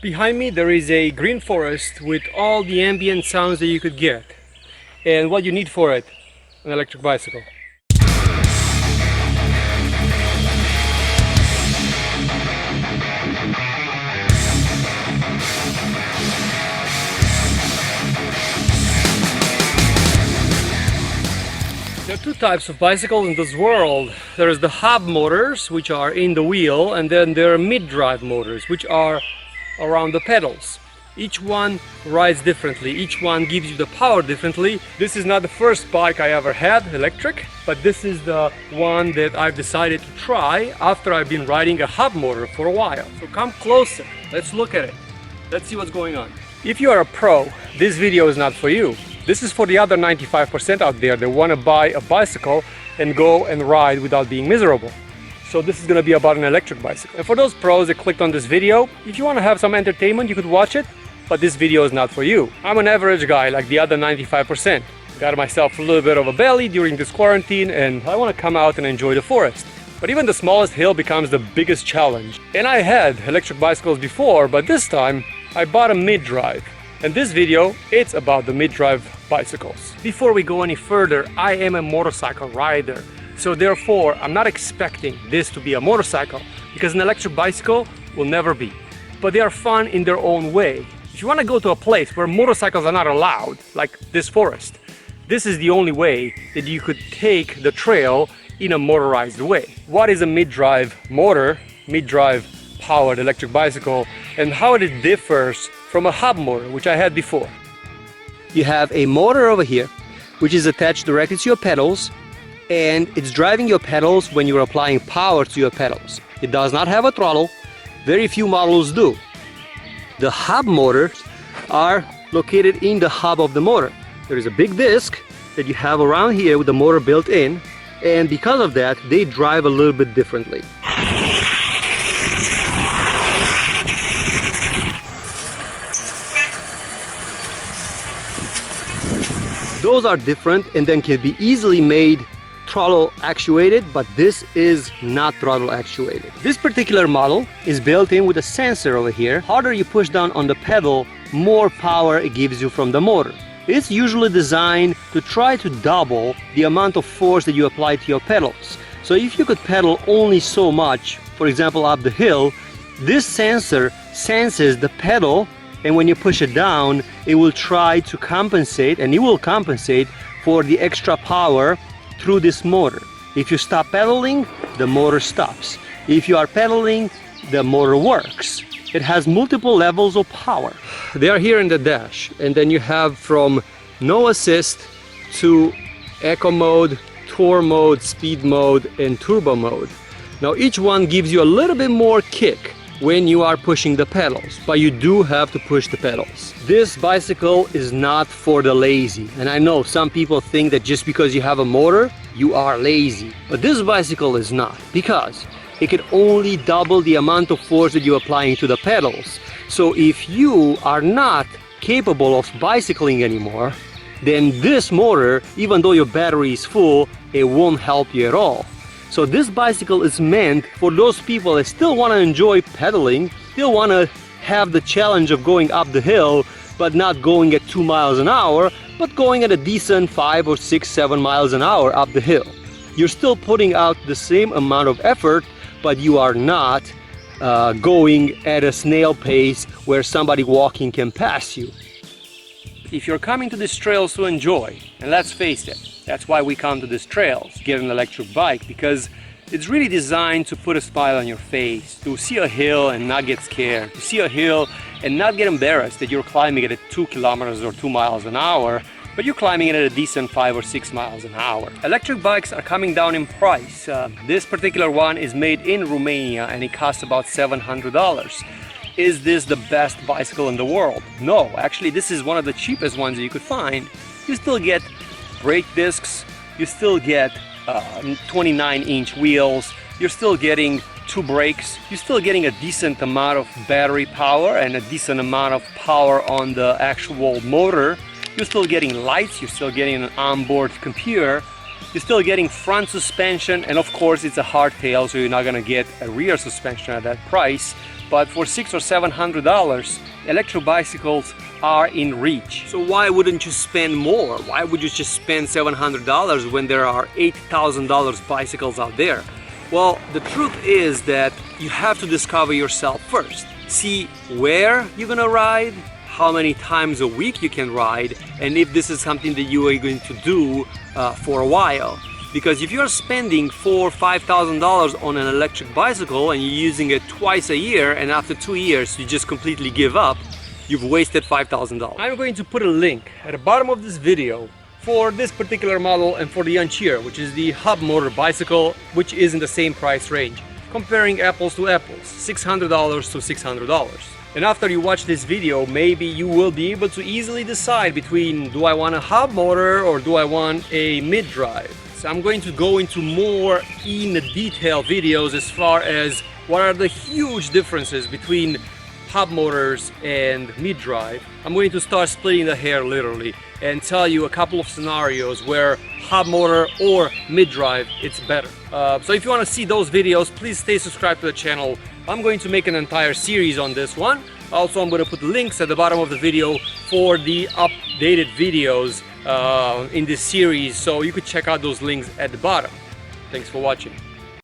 Behind me there is a green forest with all the ambient sounds that you could get. And what you need for it, an electric bicycle. There are two types of bicycles in this world. There is the hub motors, which are in the wheel, and then there are mid-drive motors, which are around the pedals. Each one rides differently, each one gives you the power differently. This is not the first bike I ever had, electric, but this is the one that I've decided to try after I've been riding a hub motor for a while. So come closer, let's look at it. Let's see what's going on. If you are a pro, this video is not for you. This is for the other 95% out there that want to buy a bicycle and go and ride without being miserable. So this is going to be about an electric bicycle. And for those pros that clicked on this video, if you want to have some entertainment, you could watch it, but this video is not for you. I'm an average guy like the other 95%. Got myself a little bit of a belly during this quarantine and I want to come out and enjoy the forest. But even the smallest hill becomes the biggest challenge. And I had electric bicycles before, but this time I bought a mid-drive. And this video, it's about the mid-drive bicycles. Before we go any further, I am a motorcycle rider. So therefore, I'm not expecting this to be a motorcycle because an electric bicycle will never be. But they are fun in their own way. If you want to go to a place where motorcycles are not allowed, like this forest, this is the only way that you could take the trail in a motorized way. What is a mid-drive motor, mid-drive powered electric bicycle, and how it differs from a hub motor, which I had before? You have a motor over here, which is attached directly to your pedals, and it's driving your pedals when you're applying power to your pedals. It does not have a throttle. Very few models do. The hub motors are located in the hub of the motor. There is a big disc that you have around here with the motor built in, and because of that, they drive a little bit differently. Those are different and then can be easily made throttle actuated, but this is not throttle actuated. This particular model is built in with a sensor over here. Harder you push down on the pedal, more power it gives you from the motor. It's usually designed to try to double the amount of force that you apply to your pedals. So if you could pedal only so much, for example up the hill, this sensor senses the pedal, and when you push it down, it will try to compensate, and it will compensate for the extra power through this motor. If you stop pedaling, the motor stops. If you are pedaling, the motor works. It has multiple levels of power. They are here in the dash, and then you have from no assist to eco mode, tour mode, speed mode, and turbo mode. Now each one gives you a little bit more kick when you are pushing the pedals, but you do have to push the pedals. This bicycle is not for the lazy, and I know some people think that just because you have a motor, you are lazy. But this bicycle is not, because it can only double the amount of force that you're applying to the pedals. So if you are not capable of bicycling anymore, then this motor, even though your battery is full, it won't help you at all. So this bicycle is meant for those people that still want to enjoy pedaling, still want to have the challenge of going up the hill, but not going at 2 miles an hour, but going at a decent 5 or 6, 7 miles an hour up the hill. You're still putting out the same amount of effort, but you are not going at a snail pace where somebody walking can pass you. If you're coming to these trails to enjoy, and let's face it, that's why we come to these trails, get an electric bike, because it's really designed to put a smile on your face, to see a hill and not get scared, to see a hill and not get embarrassed that you're climbing it at 2 kilometers or 2 miles an hour, but you're climbing it at a decent 5 or 6 miles an hour. Electric bikes are coming down in price. This particular one is made in Romania and it costs about $700. Is this the best bicycle in the world? No, actually this is one of the cheapest ones that you could find. You still get brake discs, you still get 29-inch wheels, you're still getting 2 brakes, you're still getting a decent amount of battery power and a decent amount of power on the actual motor. You're still getting lights, you're still getting an onboard computer, you're still getting front suspension, and of course it's a hardtail, so you're not gonna get a rear suspension at that price. but for $600 or $700, electric bicycles are in reach. So why wouldn't you spend more? Why would you just spend $700 when there are $8,000 bicycles out there? Well, the truth is that you have to discover yourself first. See where you're gonna ride, how many times a week you can ride, and if this is something that you are going to do for a while. Because if you're spending $4,000 or $5,000 on an electric bicycle and you're using it twice a year, and after 2 years you just completely give up, you've wasted $5,000. I'm going to put a link at the bottom of this video for this particular model and for the Ancheer, which is the hub motor bicycle, which is in the same price range. Comparing apples to apples, $600 to $600. And after you watch this video, maybe you will be able to easily decide between, do I want a hub motor or do I want a mid-drive? So I'm going to go into more in detail videos as far as what are the huge differences between hub motors and mid-drive. I'm going to start splitting the hair literally and tell you a couple of scenarios where hub motor or mid-drive it's better. So if you want to see those videos, please stay subscribed to the channel. I'm going to make an entire series on this one. Also, I'm going to put links at the bottom of the video for the updated videos in this series, so you could check out those links at the bottom. Thanks for watching.